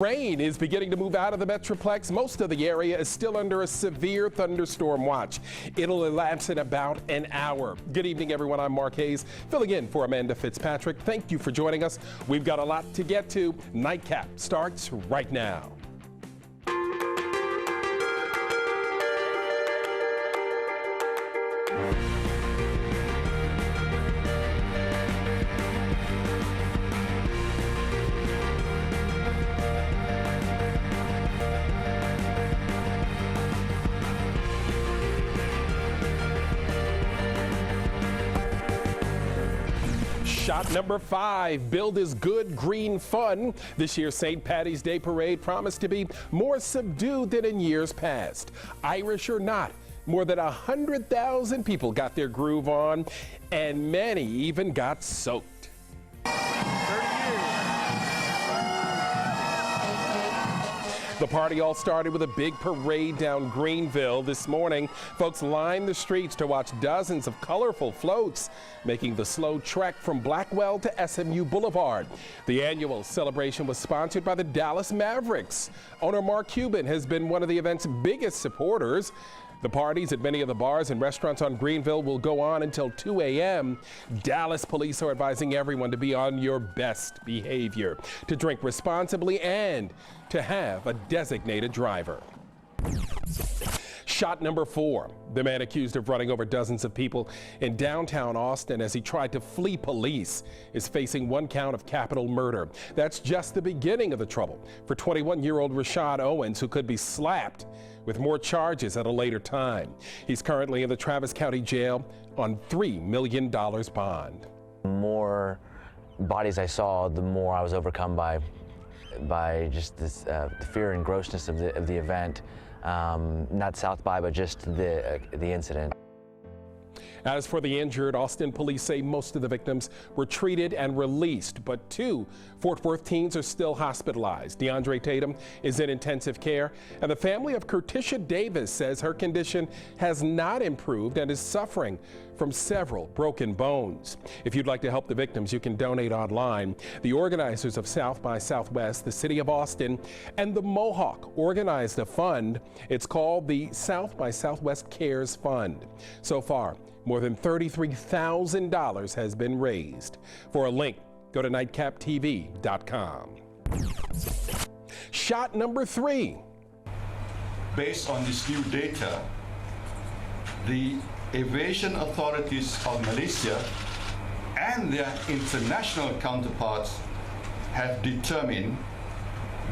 Rain is beginning to move out of the Metroplex. Most of the area is still under a severe thunderstorm watch. It'll elapse in about an hour. Good evening, everyone. I'm Mark Hayes, filling in for Amanda Fitzpatrick. Thank you for joining us. We've got a lot to get to. Nightcap starts right now. Shot number 5, billed as good green fun. This year's St. Paddy's Day parade promised to be more subdued than in years past. Irish or not, more than 100,000 people got their groove on, and many even got soaked. The party all started with a big parade down Greenville this morning. Folks lined the streets to watch dozens of colorful floats making the slow trek from Blackwell to SMU Boulevard. The annual celebration was sponsored by the Dallas Mavericks. Owner Mark Cuban has been one of the event's biggest supporters. The parties at many of the bars and restaurants on Greenville will go on until 2 a.m. Dallas police are advising everyone to be on your best behavior, to drink responsibly, and to have a designated driver. Shot number 4, the man accused of running over dozens of people in downtown Austin as he tried to flee police is facing 1 count of capital murder. That's just the beginning of the trouble for 21-year-old Rashad Owens, who could be slapped with more charges at a later time. He's currently in the Travis County Jail on $3 million bond. The more bodies I saw, the more I was overcome by just this the fear and grossness of the event. Not South by, but just the incident. As for the injured, Austin police say most of the victims were treated and released, but 2 Fort Worth teens are still hospitalized. DeAndre Tatum is in intensive care, and the family of Curtisha Davis says her condition has not improved and is suffering from several broken bones. If you'd like to help the victims, you can donate online. The organizers of South by Southwest, the City of Austin, and the Mohawk organized a fund. It's called the South by Southwest Cares Fund. So far, more than $33,000 has been raised. For a link, go to nightcaptv.com. Shot number 3. Based on this new data, the aviation authorities of Malaysia and their international counterparts have determined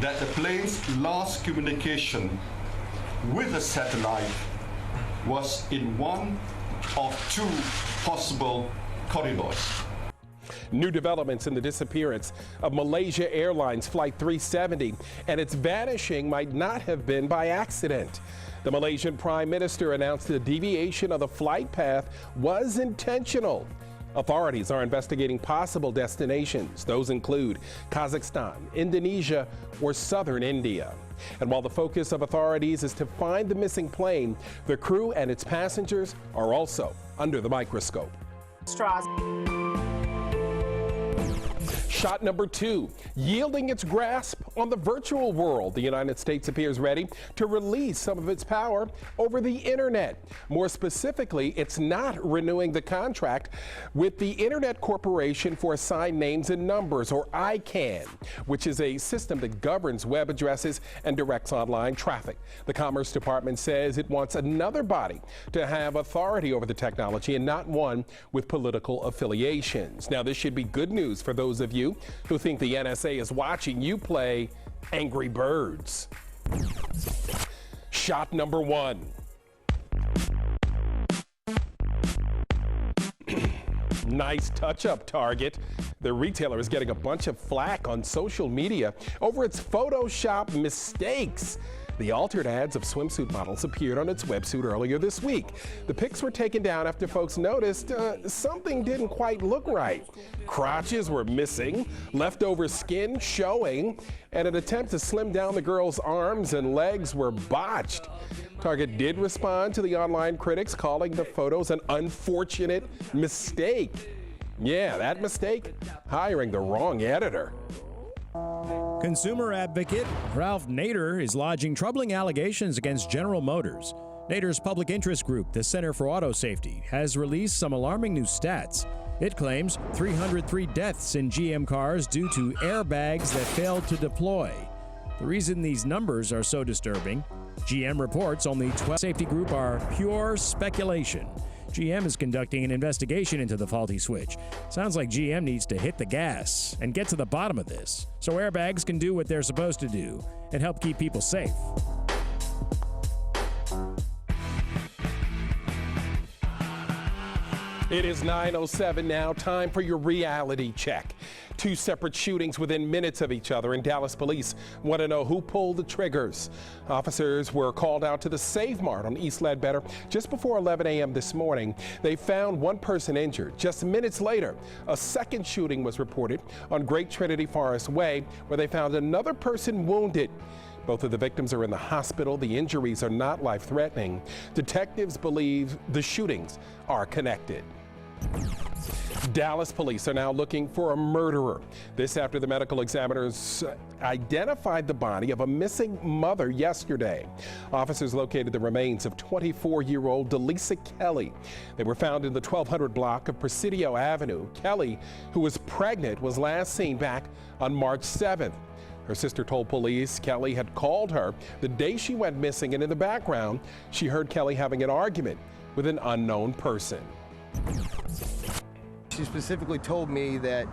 that the plane's last communication with a satellite was in one of 2 possible corridors. New developments in the disappearance of Malaysia Airlines Flight 370 and its vanishing might not have been by accident. The Malaysian Prime Minister announced the deviation of the flight path was intentional. Authorities are investigating possible destinations. Those include Kazakhstan, Indonesia, or southern India. And while the focus of authorities is to find the missing plane, the crew and its passengers are also under the microscope. Shot number 2, yielding its grasp on the virtual world. The United States appears ready to release some of its power over the internet. More specifically, it's not renewing the contract with the Internet Corporation for Assigned Names and Numbers, or ICANN, which is a system that governs web addresses and directs online traffic. The Commerce Department says it wants another body to have authority over the technology and not one with political affiliations. Now, this should be good news for those of you who think the NSA is watching you play Angry Birds. Shot number 1. Nice touch-up, Target. The retailer is getting a bunch of flack on social media over its Photoshop mistakes. The altered ads of swimsuit models appeared on its website earlier this week. The pics were taken down after folks noticed something didn't quite look right. Crotches were missing, leftover skin showing, and an attempt to slim down the girl's arms and legs were botched. Target did respond to the online critics, calling the photos an unfortunate mistake. Yeah, that mistake? Hiring the wrong editor. Consumer advocate Ralph Nader is lodging troubling allegations against General Motors. Nader's public interest group, the Center for Auto Safety, has released some alarming new stats. It claims 303 deaths in GM cars due to airbags that failed to deploy. The reason these numbers are so disturbing, GM reports only 12 safety group are pure speculation. GM is conducting an investigation into the faulty switch. Sounds like GM needs to hit the gas and get to the bottom of this so airbags can do what they're supposed to do and help keep people safe. It is 9:07 now. Time for your reality check. Two separate shootings within minutes of each other, and Dallas police want to know who pulled the triggers. Officers were called out to the Save Mart on East Ledbetter just before 11 a.m. this morning. They found one person injured. Just minutes later, a second shooting was reported on Great Trinity Forest Way, where they found another person wounded. Both of the victims are in the hospital. The injuries are not life-threatening. Detectives believe the shootings are connected. Dallas police are now looking for a murderer. This after the medical examiners identified the body of a missing mother yesterday. Officers located the remains of 24-year-old Delisa Kelly. They were found in the 1200 block of Presidio Avenue. Kelly, who was pregnant, was last seen back on March 7th. Her sister told police Kelly had called her the day she went missing, and in the background, she heard Kelly having an argument with an unknown person. She specifically told me that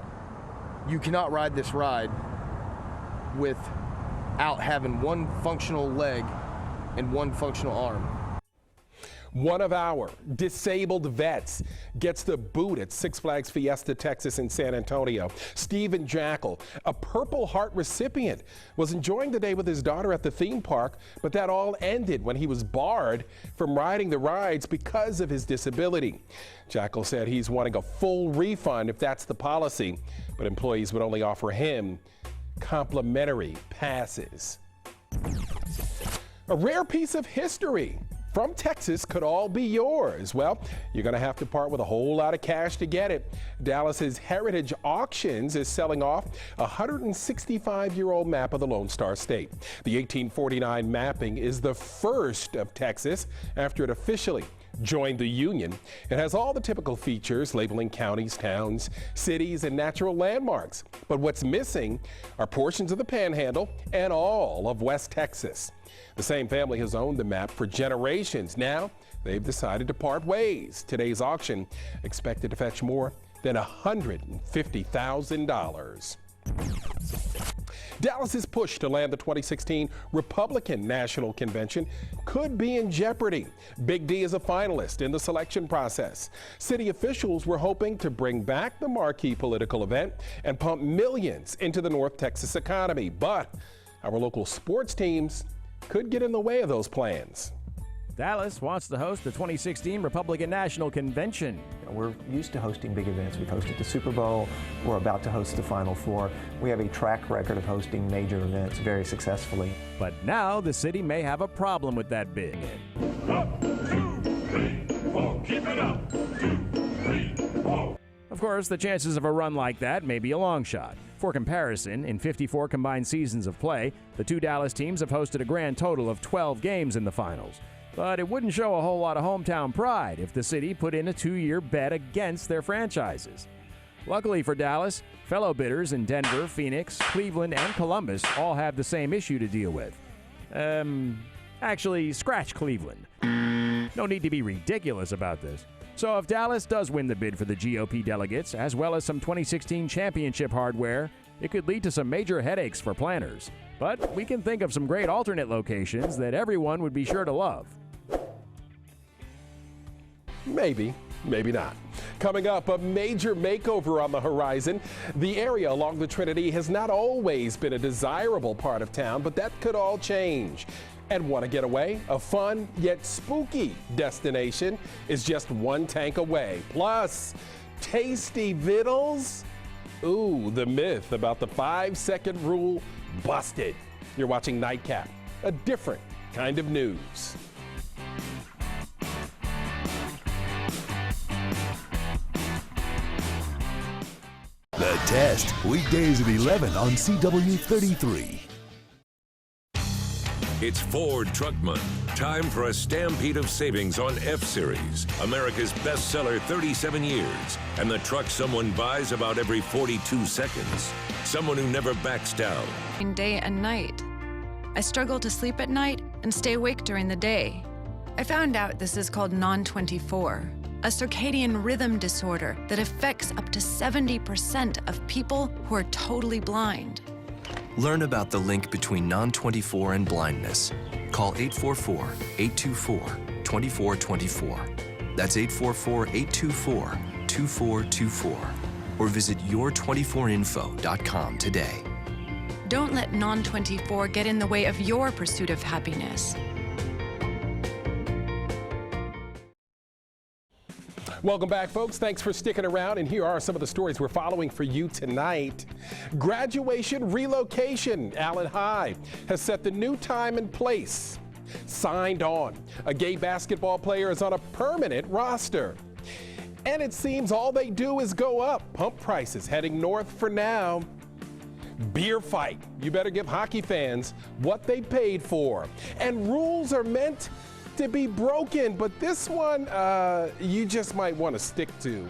you cannot ride this ride without having one functional leg and one functional arm. One of our disabled vets gets the boot at Six Flags Fiesta Texas in San Antonio. Stephen Jackal, a Purple Heart recipient, was enjoying the day with his daughter at the theme park, but that all ended when he was barred from riding the rides because of his disability. Jackal said he's wanting a full refund if that's the policy, but employees would only offer him complimentary passes. A rare piece of history from Texas could all be yours. Well, you're going to have to part with a whole lot of cash to get it. Dallas's Heritage Auctions is selling off a 165-year-old map of the Lone Star State. The 1849 mapping is the first of Texas after it officially joined the Union. It has all the typical features, labeling counties, towns, cities, and natural landmarks. But what's missing are portions of the Panhandle and all of West Texas. The same family has owned the map for generations. Now, they've decided to part ways. Today's auction expected to fetch more than $150,000. Dallas's push to land the 2016 Republican National Convention could be in jeopardy. Big D is a finalist in the selection process. City officials were hoping to bring back the marquee political event and pump millions into the North Texas economy, but our local sports teams could get in the way of those plans. Dallas wants to host the 2016 Republican National Convention. We're used to hosting big events. We've hosted the Super Bowl. We're about to host the Final Four. We have a track record of hosting major events very successfully. But now the city may have a problem with that bid. Up, 2, 3, 4, keep it up. 2, 3, 4. Of course, the chances of a run like that may be a long shot. For comparison, in 54 combined seasons of play, the two Dallas teams have hosted a grand total of 12 games in the finals. But it wouldn't show a whole lot of hometown pride if the city put in a 2-year bet against their franchises. Luckily for Dallas, fellow bidders in Denver, Phoenix, Cleveland, and Columbus all have the same issue to deal with. Actually, scratch Cleveland. No need to be ridiculous about this. So if Dallas does win the bid for the GOP delegates, as well as some 2016 championship hardware, it could lead to some major headaches for planners. But we can think of some great alternate locations that everyone would be sure to love. Maybe, maybe not. Coming up, a major makeover on the horizon. The area along the Trinity has not always been a desirable part of town, but that could all change. And want to get away? A fun yet spooky destination is just one tank away. Plus, tasty vittles? Ooh, the myth about the 5-second rule busted. You're watching Nightcap, a different kind of news. The Test, weekdays at 11 on CW 33. It's Ford Truck Month. Time for a stampede of savings on F-Series, America's bestseller 37 years, and the truck someone buys about every 42 seconds. Someone who never backs down. Day and night. I struggle to sleep at night and stay awake during the day. I found out this is called non-24, a circadian rhythm disorder that affects up to 70% of people who are totally blind. Learn about the link between non-24 and blindness. Call 844-824-2424. That's 844-824-2424. Or visit your24info.com today. Don't let non-24 get in the way of your pursuit of happiness. Welcome back, folks. Thanks for sticking around. And here are some of the stories we're following for you tonight. Graduation relocation. Allen High has set the new time and place. Signed on. A gay basketball player is on a permanent roster. And it seems all they do is go up. Pump prices heading north for now. Beer fight. You better give hockey fans what they paid for. And rules are meant to be broken, but this one you just might want to stick to.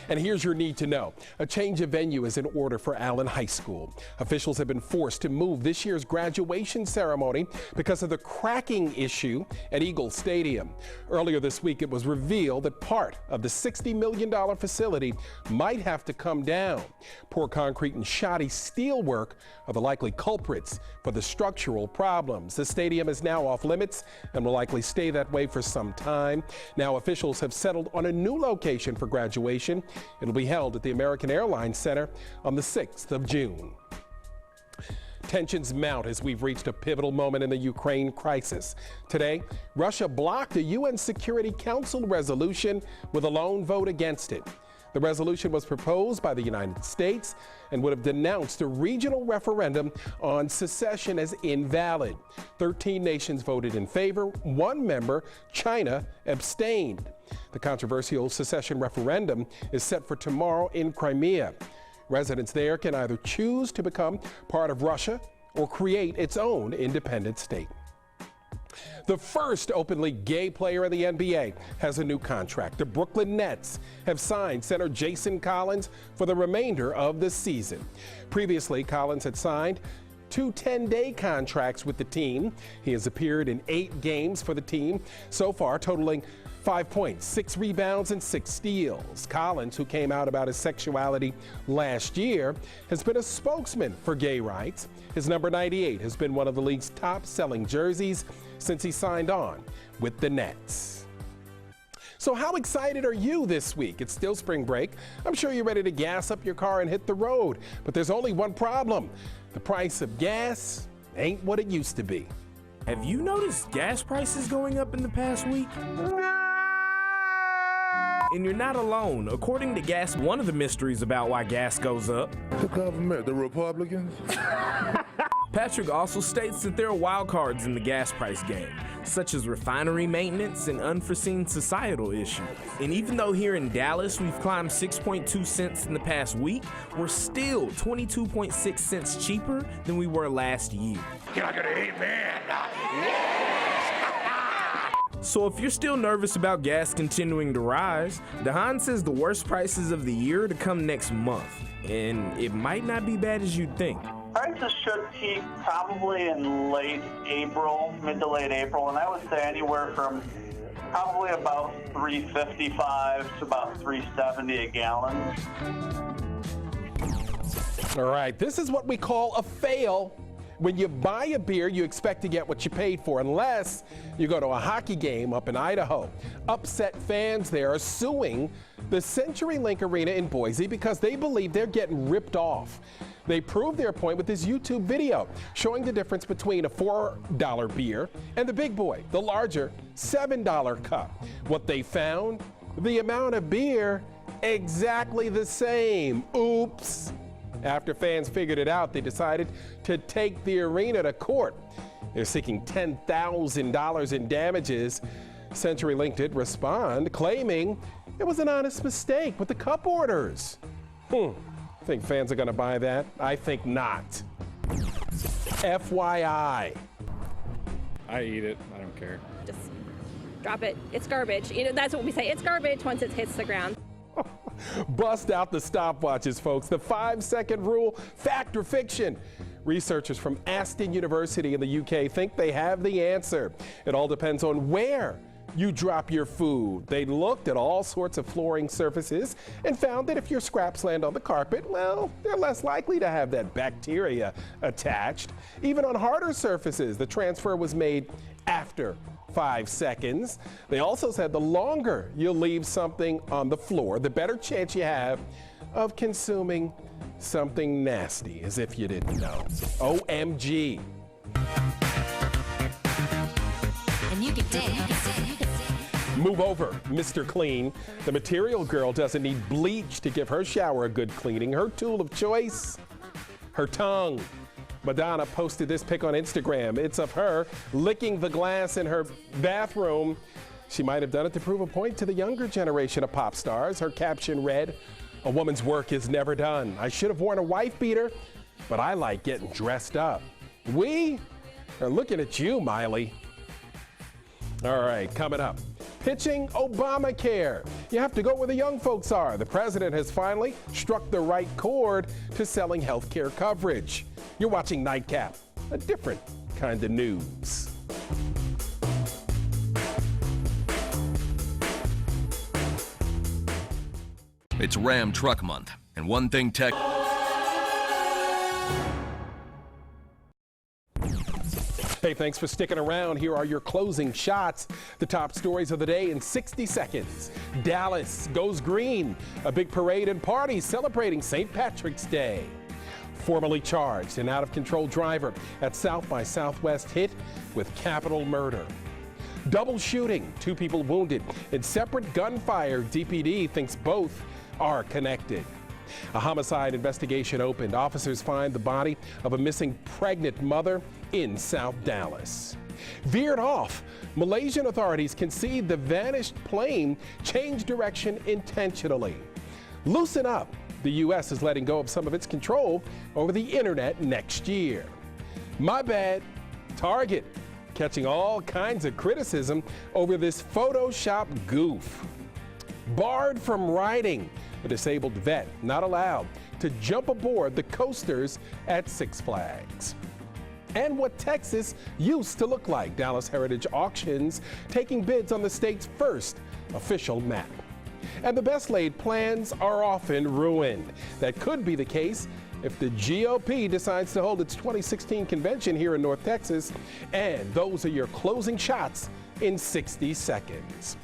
And here's your need to know. A change of venue is in order for Allen High School. Officials have been forced to move this year's graduation ceremony because of the cracking issue at Eagle Stadium. Earlier this week, it was revealed that part of the $60 million facility might have to come down. Poor concrete and shoddy steelwork are the likely culprits for the structural problems. The stadium is now off limits and will likely stay that way for some time. Now officials have settled on a new location for graduation. It'll be held at the American Airlines Center on the 6th of June. Tensions mount as we've reached a pivotal moment in the Ukraine crisis. Today, Russia blocked a UN Security Council resolution with a lone vote against it. The resolution was proposed by the United States and would have denounced a regional referendum on secession as invalid. 13 nations voted in favor. One member, China, abstained. The controversial secession referendum is set for tomorrow in Crimea. Residents there can either choose to become part of Russia or create its own independent state. The first openly gay player in the NBA has a new contract. The Brooklyn Nets have signed center Jason Collins for the remainder of the season. Previously, Collins had signed 2 10-day contracts with the team. He has appeared in 8 games for the team so far, totaling 5 points, 6 rebounds, and 6 steals. Collins, who came out about his sexuality last year, has been a spokesman for gay rights. His number 98 has been one of the league's top-selling jerseys since he signed on with the Nets. So how excited are you this week? It's still spring break. I'm sure you're ready to gas up your car and hit the road. But there's only one problem. The price of gas ain't what it used to be. Have you noticed gas prices going up in the past week? And you're not alone. According to Gas, one of the mysteries about why gas goes up. The government, the Republicans. Patrick also states that there are wild cards in the gas price game, such as refinery maintenance and unforeseen societal issues. And even though here in Dallas we've climbed 6.2 cents in the past week, we're still 22.6 cents cheaper than we were last year. Can I get an amen? So if you're still nervous about gas continuing to rise, DeHaan says the worst prices of the year to come next month, and it might not be bad as you'd think. Prices should peak probably in late April, mid to late April, and I would say anywhere from probably about $3.55 to about $3.70 a gallon. All right, this is what we call a fail. When you buy a beer, you expect to get what you paid for, unless you go to a hockey game up in Idaho. Upset fans there are suing the CenturyLink Arena in Boise because they believe they're getting ripped off. They proved their point with this YouTube video showing the difference between a $4 beer and the big boy, the larger $7 cup. What they found? The amount of beer exactly the same. Oops. After fans figured it out, they decided to take the arena to court. They're seeking $10,000 in damages. CenturyLink did respond, claiming it was an honest mistake with the cup orders. Think fans are going to buy that? I think not. FYI. I eat it. I don't care. Just drop it. It's garbage. You know, that's what we say. It's garbage once it hits the ground. Bust out the stopwatches, folks. The 5-second rule, fact or fiction? Researchers from Aston University in the UK think they have the answer. It all depends on where you drop your food. They looked at all sorts of flooring surfaces and found that if your scraps land on the carpet, well, they're less likely to have that bacteria attached. Even on harder surfaces, the transfer was made after 5 seconds. They also said the longer you leave something on the floor, the better chance you have of consuming something nasty, as if you didn't know. OMG. And you can Move over, Mr. Clean. The Material Girl doesn't need bleach to give her shower a good cleaning. Her tool of choice, her tongue. Madonna posted this pic on Instagram. It's of her licking the glass in her bathroom. She might have done it to prove a point to the younger generation of pop stars. Her caption read, "A woman's work is never done. I should have worn a wife beater, but I like getting dressed up." We are looking at you, Miley. All right, coming up. Pitching Obamacare. You have to go where the young folks are. The president has finally struck the right chord to selling health care coverage. You're watching Nightcap, a different kind of news. It's Ram Truck Month, and one thing tech... Hey, thanks for sticking around. Here are your closing shots. The top stories of the day in 60 seconds. Dallas goes green. A big parade and party celebrating St. Patrick's Day. Formally charged, an out-of-control driver at South by Southwest hit with capital murder. Double shooting, 2 people wounded. In separate gunfire, DPD thinks both are connected. A homicide investigation opened. Officers find the body of a missing pregnant mother in South Dallas. Veered off. Malaysian authorities concede the vanished plane changed direction intentionally. Loosen up. The U.S. is letting go of some of its control over the internet next year. My bad. Target catching all kinds of criticism over this Photoshop goof. Barred from riding. A disabled vet not allowed to jump aboard the coasters at Six Flags. And what Texas used to look like. Dallas Heritage Auctions taking bids on the state's first official map. And the best laid plans are often ruined. That could be the case if the GOP decides to hold its 2016 convention here in North Texas. And those are your closing shots in 60 seconds.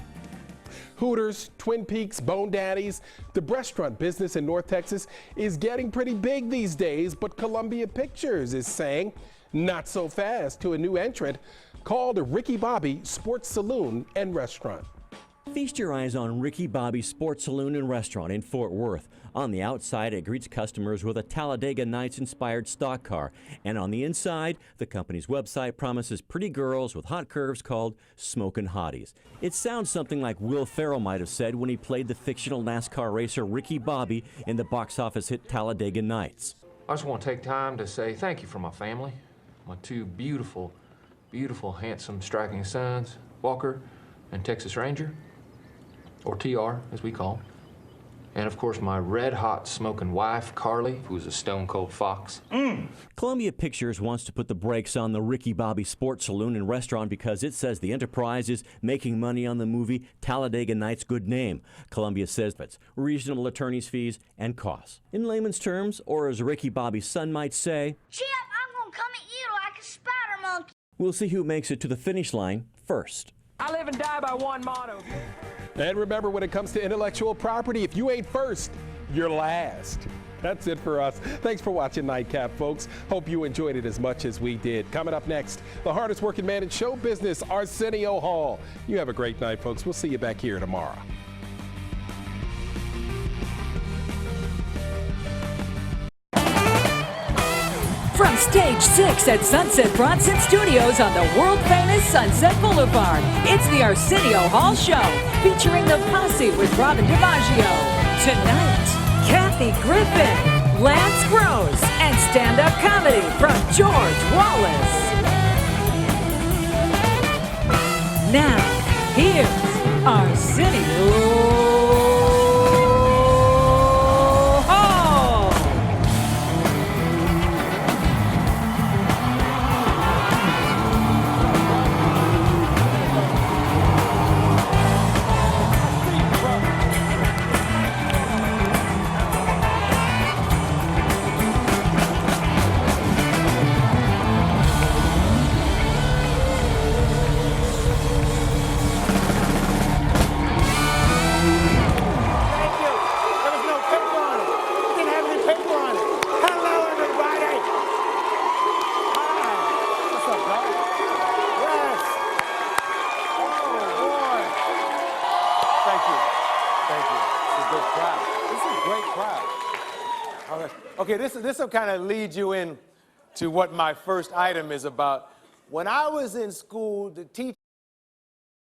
Hooters, Twin Peaks, Bone Daddies. The restaurant business in North Texas is getting pretty big these days, but Columbia Pictures is saying not so fast to a new entrant called Ricky Bobby Sports Saloon and Restaurant. Feast your eyes on Ricky Bobby Sports Saloon and Restaurant in Fort Worth. On the outside, it greets customers with a Talladega Nights-inspired stock car. And on the inside, the company's website promises pretty girls with hot curves called Smokin' Hotties. It sounds something like Will Ferrell might have said when he played the fictional NASCAR racer Ricky Bobby in the box office hit Talladega Nights. I just want to take time to say thank you for my family, my 2 beautiful, beautiful, handsome, striking sons, Walker and Texas Ranger, or TR, as we call him. And of course, my red-hot smoking wife, Carly, who's a stone-cold fox. Columbia Pictures wants to put the brakes on the Ricky Bobby Sports Saloon and Restaurant because it says the enterprise is making money on the movie Talladega Nights' good name. Columbia says that's reasonable attorney's fees and costs. In layman's terms, or as Ricky Bobby's son might say, Chip, I'm gonna come at you like a spider monkey. we'll see who makes it to the finish line first. I live and die by one motto. And remember, when it comes to intellectual property, if you ain't first, you're last. That's it for us. Thanks for watching Nightcap, folks. Hope you enjoyed it as much as we did. Coming up next, the hardest working man in show business, Arsenio Hall. You have a great night, folks. We'll see you back here tomorrow. From Stage 6 at Sunset Bronson Studios on the world-famous Sunset Boulevard, it's the Arsenio Hall Show, featuring the Posse with Robin DiMaggio. Tonight, Kathy Griffin. Lance Gross, and stand-up comedy from George Wallace. Now, here's Arsenio Hall. Okay, this will kind of lead you in to what my first item is about. When I was in school, the teacher